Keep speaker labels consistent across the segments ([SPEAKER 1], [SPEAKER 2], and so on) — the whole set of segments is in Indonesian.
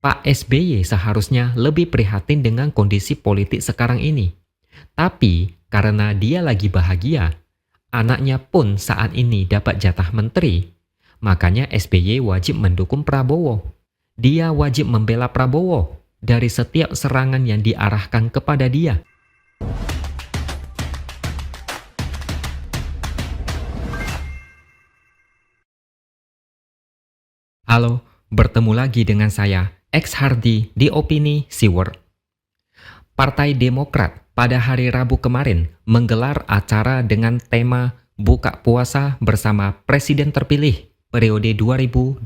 [SPEAKER 1] Pak SBY seharusnya lebih prihatin dengan kondisi politik sekarang ini. Tapi karena dia lagi bahagia, anaknya pun saat ini dapat jatah menteri, makanya SBY wajib mendukung Prabowo. Dia wajib membela Prabowo dari setiap serangan yang diarahkan kepada dia. Halo, bertemu lagi dengan saya, X Hardy di Opini Siward. Partai Demokrat pada hari Rabu kemarin menggelar acara dengan tema Buka Puasa bersama Presiden terpilih periode 2024-2029.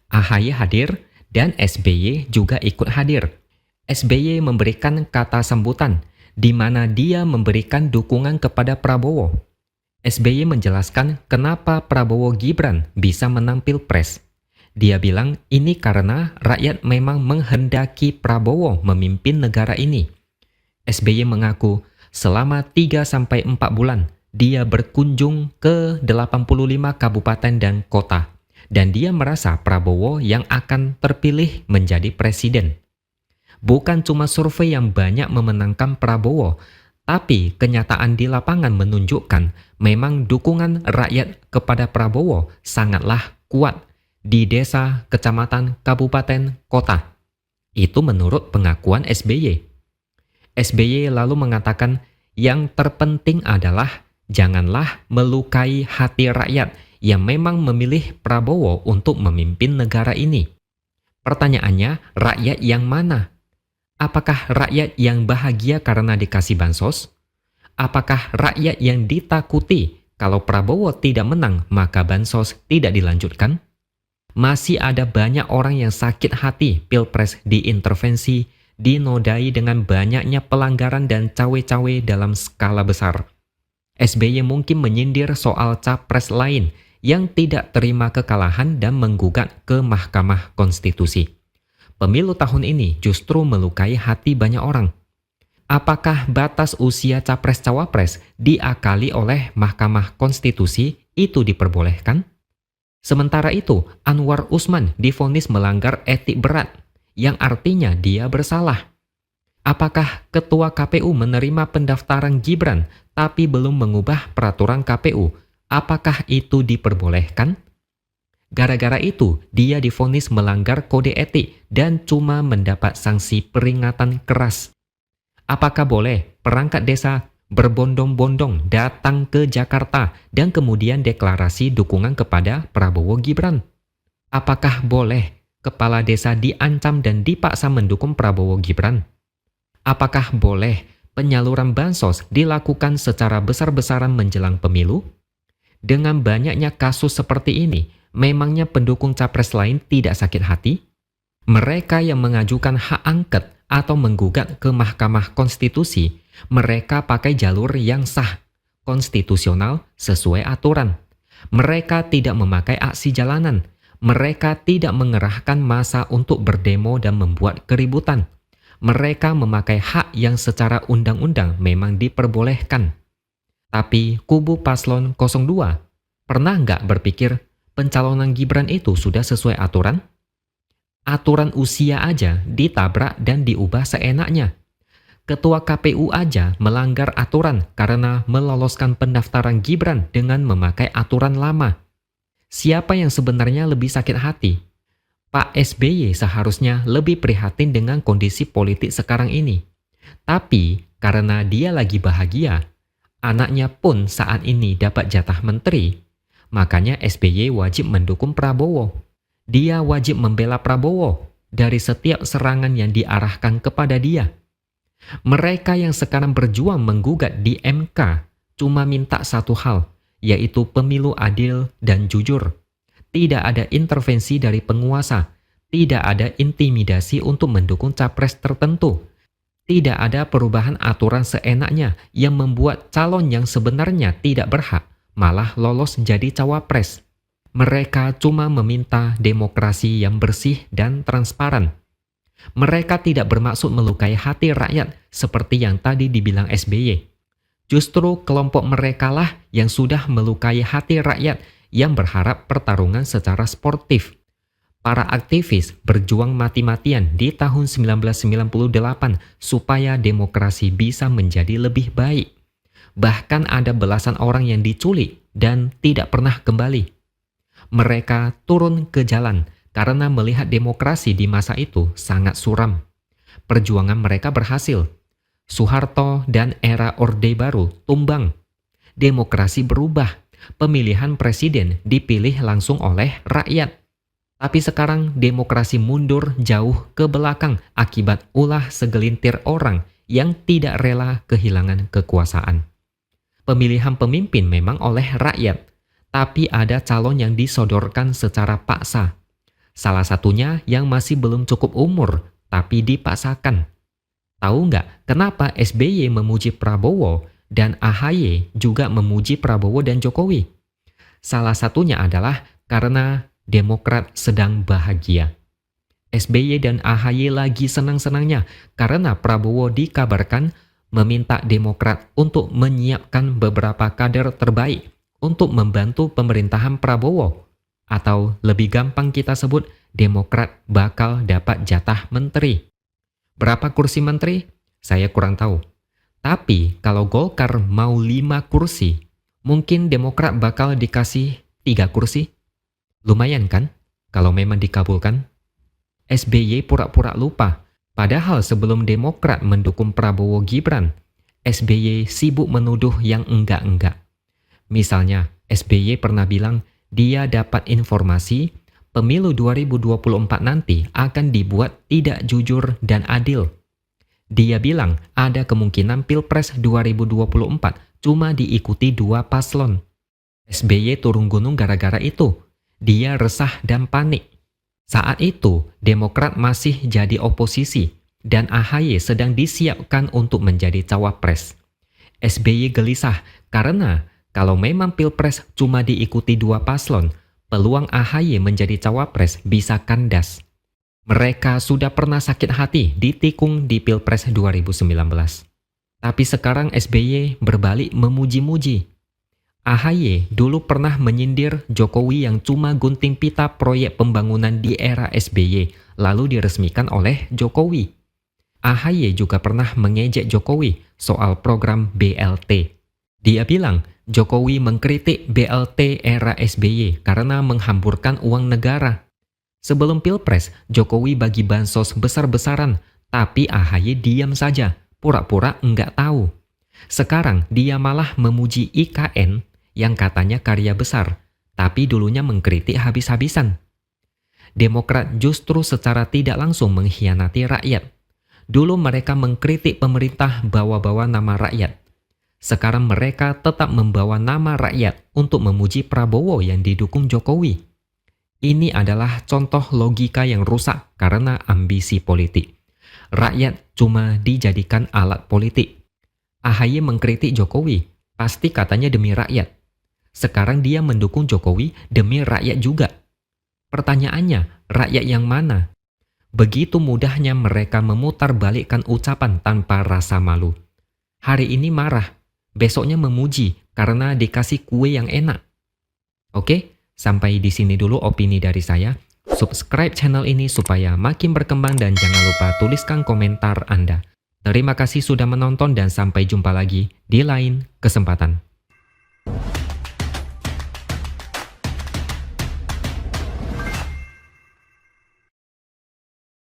[SPEAKER 1] AHY hadir dan SBY juga ikut hadir. SBY memberikan kata sambutan di mana dia memberikan dukungan kepada Prabowo. SBY menjelaskan kenapa Prabowo Gibran bisa menang Pilpres. Dia bilang ini karena rakyat memang menghendaki Prabowo memimpin negara ini. SBY mengaku selama 3-4 bulan dia berkunjung ke 85 kabupaten dan kota. Dan dia merasa Prabowo yang akan terpilih menjadi presiden. Bukan cuma survei yang banyak memenangkan Prabowo, tapi kenyataan di lapangan menunjukkan memang dukungan rakyat kepada Prabowo sangatlah kuat di desa, kecamatan, kabupaten, kota. Itu menurut pengakuan SBY. SBY lalu mengatakan yang terpenting adalah janganlah melukai hati rakyat yang memang memilih Prabowo untuk memimpin negara ini. Pertanyaannya, rakyat yang mana? Apakah rakyat yang bahagia karena dikasih bansos? Apakah rakyat yang ditakuti kalau Prabowo tidak menang maka bansos tidak dilanjutkan? Masih ada banyak orang yang sakit hati Pilpres diintervensi, dinodai dengan banyaknya pelanggaran dan cawe-cawe dalam skala besar. SBY mungkin menyindir soal capres lain yang tidak terima kekalahan dan menggugat ke Mahkamah Konstitusi. Pemilu tahun ini justru melukai hati banyak orang. Apakah batas usia capres-cawapres diakali oleh Mahkamah Konstitusi itu diperbolehkan? Sementara itu, Anwar Usman divonis melanggar etik berat, yang artinya dia bersalah. Apakah Ketua KPU menerima pendaftaran Gibran tapi belum mengubah peraturan KPU? Apakah itu diperbolehkan? Gara-gara itu, dia divonis melanggar kode etik dan cuma mendapat sanksi peringatan keras. Apakah boleh perangkat desa berbondong-bondong datang ke Jakarta dan kemudian deklarasi dukungan kepada Prabowo Gibran? Apakah boleh kepala desa diancam dan dipaksa mendukung Prabowo Gibran? Apakah boleh penyaluran bansos dilakukan secara besar-besaran menjelang pemilu? Dengan banyaknya kasus seperti ini, memangnya pendukung capres lain tidak sakit hati? Mereka yang mengajukan hak angket atau menggugat ke Mahkamah Konstitusi, mereka pakai jalur yang sah, konstitusional sesuai aturan. Mereka tidak memakai aksi jalanan. Mereka tidak mengerahkan massa untuk berdemo dan membuat keributan. Mereka memakai hak yang secara undang-undang memang diperbolehkan. Tapi kubu paslon 02 pernah nggak berpikir pencalonan Gibran itu sudah sesuai aturan? Aturan usia aja ditabrak dan diubah seenaknya. Ketua KPU aja melanggar aturan karena meloloskan pendaftaran Gibran dengan memakai aturan lama. Siapa yang sebenarnya lebih sakit hati? Pak SBY seharusnya lebih prihatin dengan kondisi politik sekarang ini. Tapi karena dia lagi bahagia, anaknya pun saat ini dapat jatah menteri, makanya SBY wajib mendukung Prabowo. Dia wajib membela Prabowo dari setiap serangan yang diarahkan kepada dia. Mereka yang sekarang berjuang menggugat di MK cuma minta satu hal, yaitu pemilu adil dan jujur. Tidak ada intervensi dari penguasa, tidak ada intimidasi untuk mendukung capres tertentu. Tidak ada perubahan aturan seenaknya yang membuat calon yang sebenarnya tidak berhak malah lolos jadi cawapres. Mereka cuma meminta demokrasi yang bersih dan transparan. Mereka tidak bermaksud melukai hati rakyat seperti yang tadi dibilang SBY. Justru kelompok merekalah yang sudah melukai hati rakyat yang berharap pertarungan secara sportif. Para aktivis berjuang mati-matian di tahun 1998 supaya demokrasi bisa menjadi lebih baik. Bahkan ada belasan orang yang diculik dan tidak pernah kembali. Mereka turun ke jalan karena melihat demokrasi di masa itu sangat suram. Perjuangan mereka berhasil. Soeharto dan era Orde Baru tumbang. Demokrasi berubah. Pemilihan presiden dipilih langsung oleh rakyat. Tapi sekarang demokrasi mundur jauh ke belakang akibat ulah segelintir orang yang tidak rela kehilangan kekuasaan. Pemilihan pemimpin memang oleh rakyat, tapi ada calon yang disodorkan secara paksa. Salah satunya yang masih belum cukup umur, tapi dipaksakan. Tahu nggak kenapa SBY memuji Prabowo dan AHY juga memuji Prabowo dan Jokowi? Salah satunya adalah karena Demokrat sedang bahagia. SBY dan AHY lagi senang-senangnya karena Prabowo dikabarkan meminta Demokrat untuk menyiapkan beberapa kader terbaik untuk membantu pemerintahan Prabowo. Atau lebih gampang kita sebut, Demokrat bakal dapat jatah menteri. Berapa kursi menteri? Saya kurang tahu. Tapi kalau Golkar mau 5 kursi, mungkin Demokrat bakal dikasih 3 kursi. Lumayan kan, kalau memang dikabulkan? SBY pura-pura lupa, padahal sebelum Demokrat mendukung Prabowo Gibran, SBY sibuk menuduh yang enggak-enggak. Misalnya, SBY pernah bilang dia dapat informasi pemilu 2024 nanti akan dibuat tidak jujur dan adil. Dia bilang ada kemungkinan Pilpres 2024 cuma diikuti 2 paslon. SBY turun gunung gara-gara itu. Dia resah dan panik. Saat itu, Demokrat masih jadi oposisi dan AHY sedang disiapkan untuk menjadi cawapres. SBY gelisah karena kalau memang Pilpres cuma diikuti 2 paslon, peluang AHY menjadi cawapres bisa kandas. Mereka sudah pernah sakit hati ditikung di Pilpres 2019. Tapi sekarang SBY berbalik memuji-muji. AHY dulu pernah menyindir Jokowi yang cuma gunting pita proyek pembangunan di era SBY, lalu diresmikan oleh Jokowi. AHY juga pernah mengejek Jokowi soal program BLT. Dia bilang Jokowi mengkritik BLT era SBY karena menghamburkan uang negara. Sebelum Pilpres, Jokowi bagi bansos besar-besaran, tapi AHY diam saja, pura-pura enggak tahu. Sekarang dia malah memuji IKN yang katanya karya besar, tapi dulunya mengkritik habis-habisan. Demokrat justru secara tidak langsung mengkhianati rakyat. Dulu mereka mengkritik pemerintah bawa-bawa nama rakyat. Sekarang mereka tetap membawa nama rakyat untuk memuji Prabowo yang didukung Jokowi. Ini adalah contoh logika yang rusak karena ambisi politik. Rakyat cuma dijadikan alat politik. AHY mengkritik Jokowi, pasti katanya demi rakyat. Sekarang dia mendukung Jokowi demi rakyat juga. Pertanyaannya, rakyat yang mana? Begitu mudahnya mereka memutarbalikkan ucapan tanpa rasa malu. Hari ini marah, besoknya memuji karena dikasih kue yang enak. Oke, sampai di sini dulu opini dari saya. Subscribe channel ini supaya makin berkembang dan jangan lupa tuliskan komentar Anda. Terima kasih sudah menonton dan sampai jumpa lagi di lain kesempatan.